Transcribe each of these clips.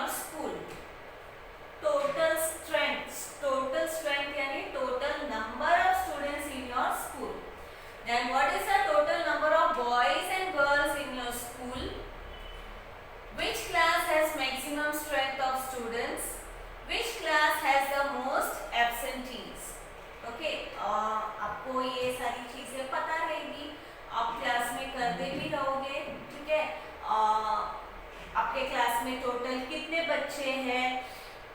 your school. Total strength यानी total number of students in your school. Then what is the total number of boys and girls in your school? Which class has maximum strength of students? Which class has the most absentees? Okay, आपको ये सारी चीजें पता रहेगी, आप class में करते भी रहोगे, ठीक है। आपके क्लास में टोटल कितने बच्चे हैं,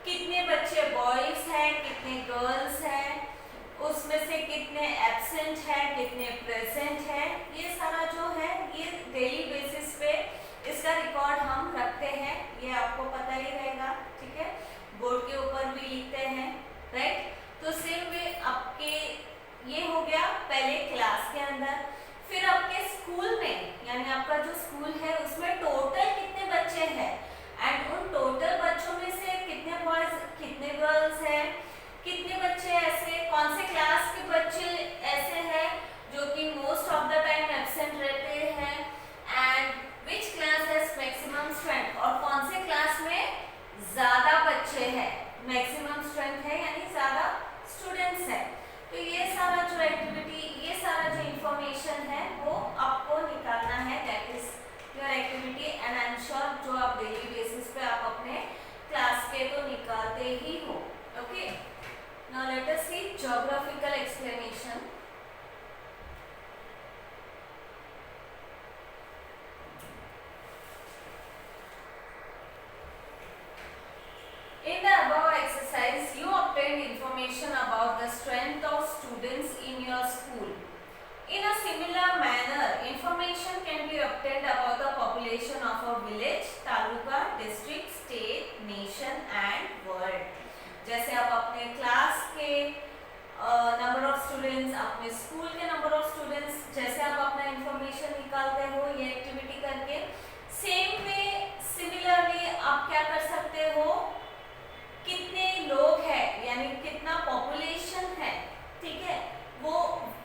कितने बच्चे बॉयज हैं, कितने गर्ल्स हैं, उसमें से कितने एब्सेंट हैं, कितने प्रेजेंट हैं, ये सारा जो है ये डेली बेसिस पे इसका रिकॉर्ड हम रखते हैं, ये आपको पता ही रहेगा, ठीक है। बोर्ड के ऊपर भी लिखते हैं, राइट। तो सेम वे आपके ये हो गया पहले क्लास के अंदर, फिर आपके स्कूल में यानी आपका जो स्कूल है उसमें टोटल कितने बच्चे हैं एंड उन टोटल बच्चों में से कितने बॉयज कितने गर्ल्स हैं, कितने बच्चे ऐसे कौन से क्लास के बच्चे ऐसे हैं जो कि most of the time absent रहते हैं and which class has maximum strength, और कौन से क्लास में ज्यादा बच्चे हैं, मैक्सिमम स्ट्रेंथ है यानी ज्यादा स्टूडेंट्स है। तो ये सारा जो एक्टिविटी, ये सारा जो इंफॉर्मेशन है वो आपको निकालना है, that is your activity and I am sure जो आप डेली बेसिस पे आप अपने क्लास के तो निकालते ही हो। Okay, now let us see geographical explanation. In the above exercise, you obtained information about the strength of students in your school. In a similar manner, information can be obtained about the population of a village, taluka, district, state, nation and world. जैसे आप अपने class के number of students, अपने school के number of students, जैसे आप अपना information निकालते हो ये एक्टिविटी करके, सेम वे सिमिलरली आप क्या कर सकते हो, कितने लोग हैं यानी कितना पॉपुलेशन है, ठीक है, वो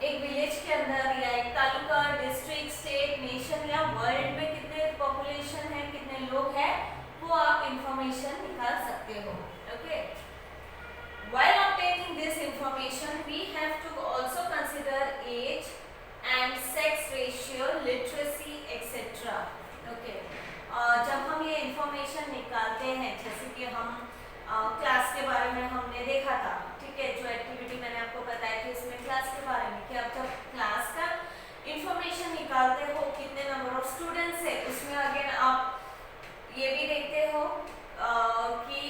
एक विलेज के अंदर या एक तालुका, डिस्ट्रिक्ट, स्टेट, नेशन या वर्ल्ड में कितने पॉपुलेशन है, कितने लोग हैं, वो आप इंफॉर्मेशन निकाल सकते हो। Okay, while obtaining this information we have to also consider age and sex ratio, literacy etc. Okay, जब हम ये इंफॉर्मेशन निकालते हैं, जैसे कि हम क्लास के बारे में हमने देखा था, ठीक है, जो एक्टिविटी मैंने आपको बताई थी उसमें क्लास के बारे में कि आप जब क्लास का इंफॉर्मेशन निकालते हो कितने नंबर ऑफ स्टूडेंट्स है, उसमें अगेन आप ये भी देखते हो कि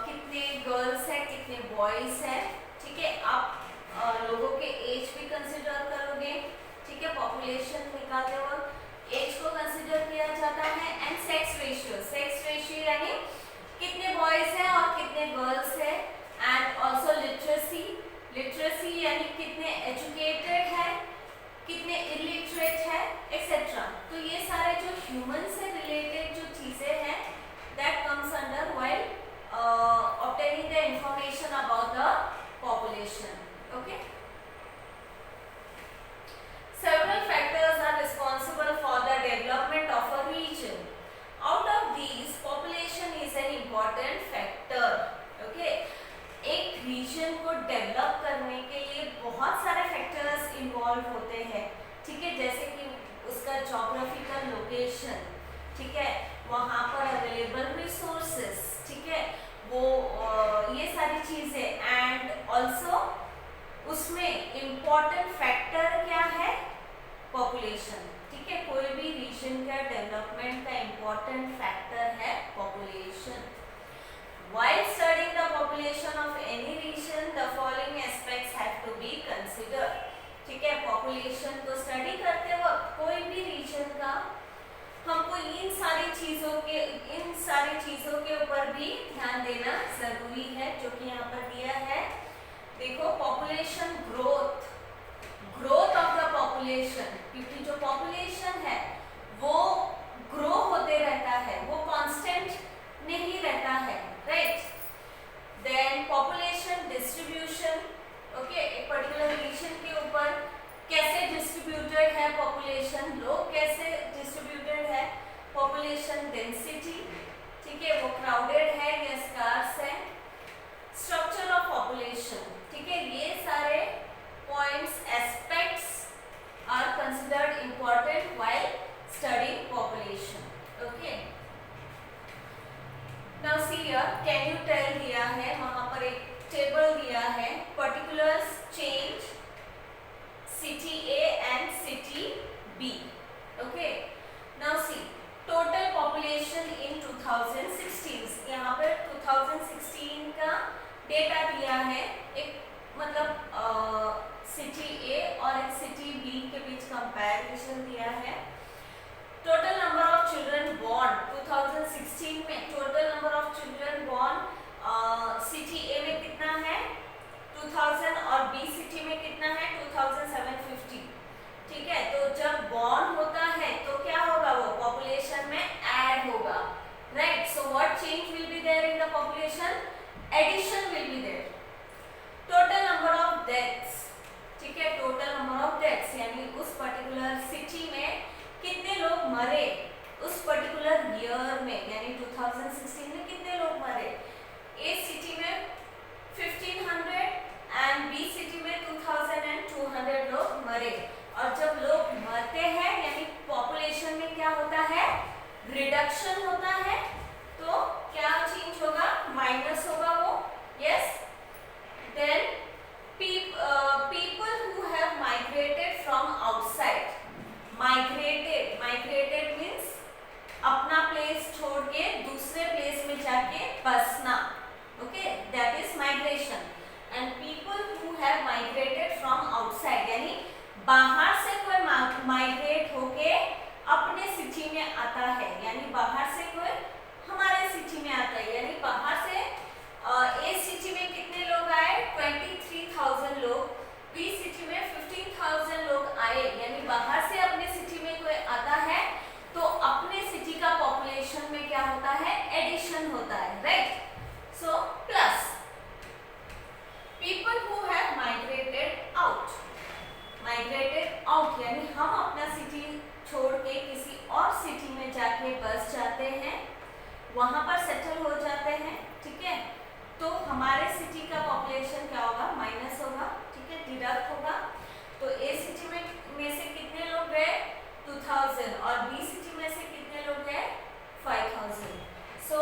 कितने गर्ल्स है, कितने बॉयज है, ठीक है, आप लोगों के एज भी कंसिडर करोगे, ठीक है, पॉपुलेशन निकालते वक्त एज को कंसिडर किया जाता है एंड सेक्स रेशियो यानी कितने बॉयज हैं और कितने गर्ल्स हैं एंड ऑल्सो लिटरेसी यानी कितने एजुकेटेड है, कितने इलिटरेट है एक्सेट्रा। तो ये सारे जो ह्यूमन से रिलेटेड जो चीजें हैं that comes under while obtaining the information about the population. Okay, several factors are responsible for the development of a region. Out of these, population is an important factor. Okay, एक reason को develop करने के लिए बहुत सारे factors involve होते हैं, ठीक है, जैसे कि उसका ज्योग्राफिकल लोकेशन, ठीक है, वहाँ पर अवेलेबल रिसोर्सेस, ठीक है, वो ये सारी चीजें एंड ऑल्सो उसमें इम्पोर्टेंट फैक्टर क्या है, पॉपुलेशन, ठीक है, कोई भी रीजन का डेवलपमेंट का इम्पोर्टेंट फैक्टर है population. While studying the population of any region, the following aspects have to be considered. ठीक है, पॉपुलेशन को स्टडी करते वक्त कोई भी रीजन का हमको इन सारी चीजों के ऊपर भी ध्यान देना जरूरी है, जो कि यहाँ पर दिया है। देखो, population growth of the population, क्योंकि जो पॉपुलेशन है वो ग्रो होते रहता है, वो कांस्टेंट नहीं रहता है, right. Then population distribution, okay, एक पर्टिकुलर रीजन के ऊपर कैसे डिस्ट्रीब्यूटेड है पॉपुलेशन, लोग कैसे डिस्ट्रीब्यूटेड है, पॉपुलेशन डेंसिटी, ठीक है, वो crowded here can you tell दिया है, वहां पर एक टेबल दिया है, particulars change city A and city B. Okay, now see total population in 2016. यहाँ पर 2016 का डेटा दिया है, एक मतलब सिटी ए और एक सिटी बी के बीच कंपैरिजन दिया है. Total number of children born 2016 में, total number of children born city A में कितना है 2000 और बी सिटी में कितना है 2750. ठीक है, तो जब बॉर्न होता है तो क्या होगा, वो पॉपुलेशन में ऐड होगा. Right, so what change will be there in the population, addition will be there. Total number of deaths, ठीक है, टोटल नंबर ऑफ डेथ्स यानी उस पर्टिकुलर सिटी में कितने लोग मरे उस पर्टिकुलर ईयर में, यानी 2016 में कितने लोग मरे. ए सिटी में 1500 एंड बी सिटी में 2200 लोग मरे. और जब लोग मरते हैं यानी पॉपुलेशन में क्या होता है, रिडक्शन होता है. तो क्या चेंज होगा, माइनस होगा वो. Yes, then people who have migrated from outside. Migrated means अपना प्लेस छोड़ के दूसरे प्लेस में जाके बसना. Okay, that is migration. And people who have migrated from outside यानी बाहर से कोई माइग्रेट होके अपने सिटी में आता है, यानी बाहर से कोई हमारे सिटी में आता है. यानी बाहर से ए सिटी में कितने लोग आए 23,000 लोग, बी सिटी में 15,000 लोग आए. यानी बाहर से अपने सिटी में कोई आता है तो अपने सिटी का पॉपुलेशन में क्या होता है, एडिशन होता है. Right, so plus people who have migrated out यानी हम अपना सिटी छोड़ के किसी और सिटी में जाके बस जाते हैं, वहां पर सेटल हो जाते हैं. ठीक है, तो हमारे सिटी का पॉपुलेशन क्या होगा, माइनस होगा. ठीक है, डिडक्ट होगा. तो ए सिटी में से कितने लोग गए 2000 और बी सिटी में से कितने लोग गए 5000. So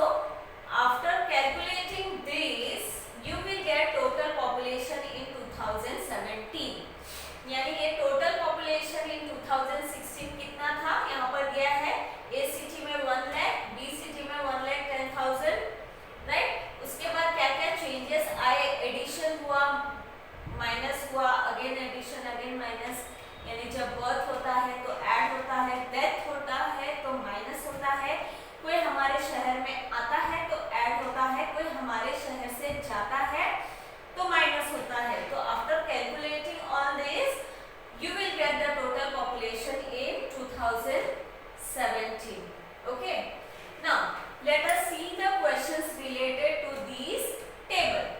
after calculating this you will get total population इन 2017. यानी ये टोटल पॉपुलेशन इन 2016 कितना था, यहाँ पर दिया है ए सिटी में 1 लाख, बी सिटी में 1,10,000. राइट, उसके बाद क्या क्या चेंजेस आए, एडिशन हुआ, माइनस हुआ, अगेन एडिशन, अगेन माइनस. यानी जब बर्थ होता है तो ऐड होता है, डेथ होता है तो माइनस होता है, कोई हमारे शहर में आता है तो ऐड होता है, कोई हमारे शहर से जाता है तो माइनस होता है. तो after calculating all this you will get the total population in 2017. Okay, now let us see the questions related to these table.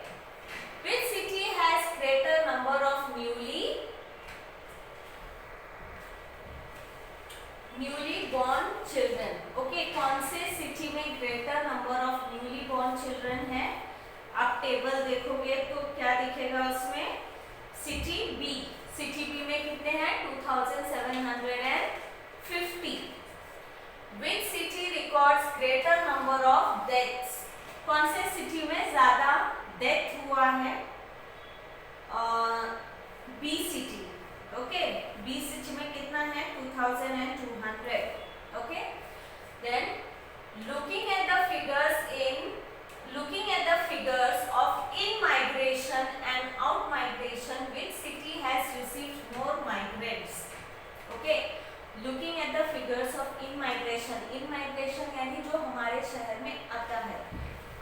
Which city has greater number of newly born children? Okay, कौन से city में greater number of newly born children है. आप table देखोगे तो क्या दिखेगा उसमें, सिटी बी. सिटी बी में कितने हैं 2750. Which city records greater number of deaths? कौन से सिटी में ज्यादा डेथ हुआ है, B city. Okay, B city में कितना है 2200. Okay, then looking at the figures of in migration and out migration, which city has received more migrants? Okay, looking at the figures of in migration यानी जो हमारे शहर में आता है,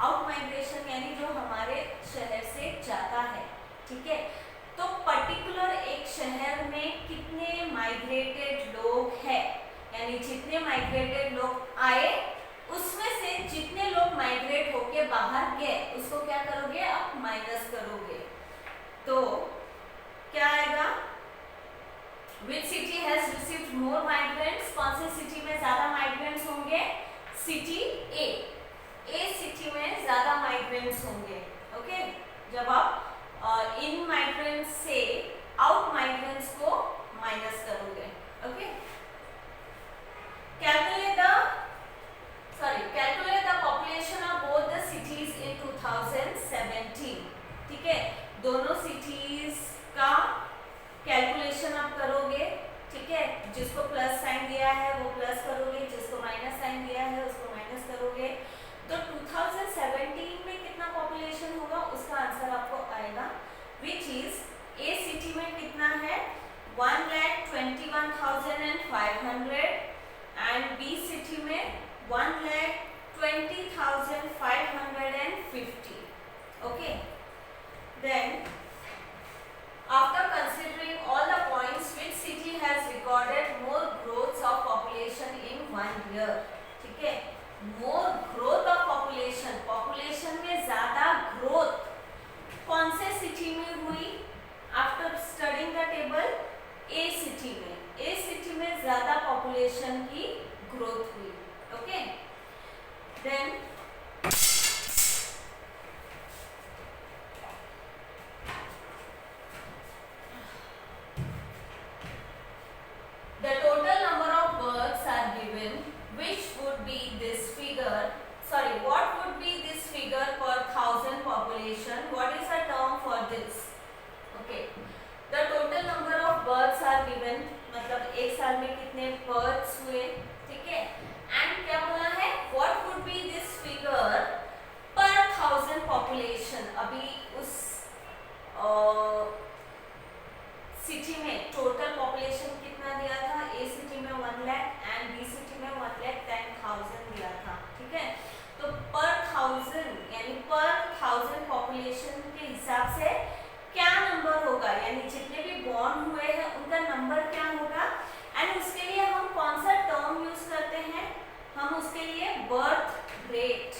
out migration यानी जो हमारे शहर से जाता है. ठीक है, तो पर्टिकुलर एक शहर में कितने माइग्रेटेड लोग हैं, यानी जितने माइग्रेटेड लोग आए उसमें से जितने लोग माइग्रेट होके बाहर गए उसको क्या करोगे, आप माइनस करोगे. तो क्या आएगा, Which city has received more migrants? कौन से सिटी में ज्यादा माइग्रेंट्स होंगे, सिटी ए. ए सिटी में ज्यादा माइग्रेंट्स होंगे. ओके, जब आप इन माइग्रेंट्स से आउट माइग्रेंट्स को माइनस करोगे. Okay, calculate the population of both the cities city में 1,20,550. Okay. Then after considering all the points, which city has recorded more growth of population in 1 year? ठीक है, more growth of population, population में ज्यादा growth कौन से city में हुई? After studying the table, A city में ज्यादा पॉपुलेशन की ग्रोथ हुई. Okay, then the total number of birds are given, which would be this figure, sorry, what would be this figure per 1,000 population? What is the term for this? Okay, the total number of birds are given, मतलब एक साल में कितने birds हुए, ठीक है, and क्या बोला है, what would be this figure per 1,000 population? अभी उस सिटी में टोटल पॉपुलेशन कितना दिया था? ए सिटी में 1 लाख एंड बी सिटी में 1,10,000 दिया था, ठीक है. तो पर 1,000 यानी पर 1,000 पॉपुलेशन के हिसाब से क्या नंबर होगा, यानी जितने भी बॉर्न हुए हैं उनका नंबर क्या होगा, एंड उसके लिए हम कौन सा टर्म यूज करते हैं? हम उसके लिए बर्थ रेट